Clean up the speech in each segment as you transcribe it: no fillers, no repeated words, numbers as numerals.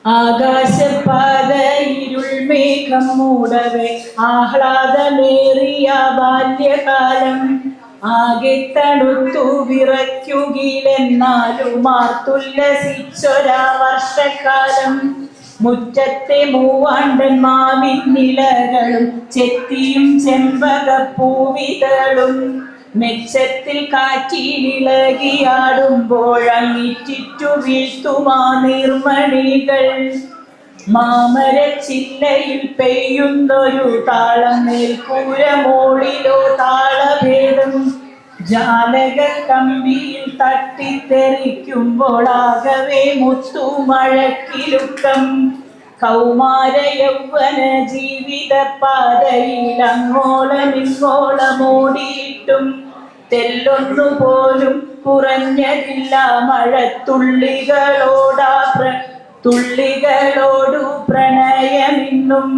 ആകാശപാതയിരുൾമേഘം മൂടവേ ആഹ്ലാദമേറിയ ബാല്യകാലം ആകെ തണുത്തു വിറയ്ക്കുകിലെന്നാലും ആർത്തുല്ലസിച്ചൊരാ വർഷക്കാലം. മുറ്റത്തെ മൂവാണ്ടൻ മാവിൻ നിലകളും ചെത്തിയും ചെമ്പകപ്പൂവിതളും മെച്ചത്തിൽ കാറ്റിലിളകിയാടുമ്പോഴങ്ങിറ്റിറ്റു വീഴ്ത്തുമാ നീർമണികൾ. മാമരച്ചില്ലയിൽ പെയ്യുന്നൊരു താളം, മേൽക്കൂര മോളിലോ താളഭേദം. ജാലക കമ്പിയിൽ തട്ടിത്തെറിക്കുമ്പോൾ ആകവേ മുത്തുമഴക്കിലുക്കം. കൗമാര യൗവന ജീവിത പാതയിൽ അങ്ങോളമിങ്ങോളമോടിയിട്ടും തെല്ലൊന്നുപോലും കുറഞ്ഞതില്ല തുള്ളികളോടു പ്രണയമിന്നും.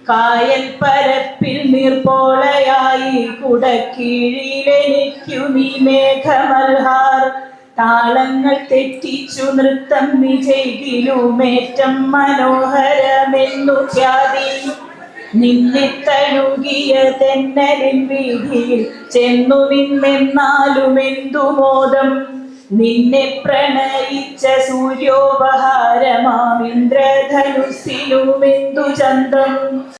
കായൽ പരപ്പിൽ നീർപ്പോളയായി കുടക്കീഴിലെനിക്കു നീ മേഘമൽഹാർ. താളങ്ങൾ തെറ്റിച്ചു നൃത്തം വിജയിലുമേറ്റം മനോഹരമെന്നു ഖ്യാതി. നിന്നെ തഴുകിയ തെന്നലിൻ വീതിയിൽ ചെന്നു നിന്നെന്നാലും എന്തു മോദം. നിന്നെ പ്രണയിച്ച സൂര്യോപഹാരമാം ഇന്ദ്രധനുസ്സിലുമെന്തു ചന്തം.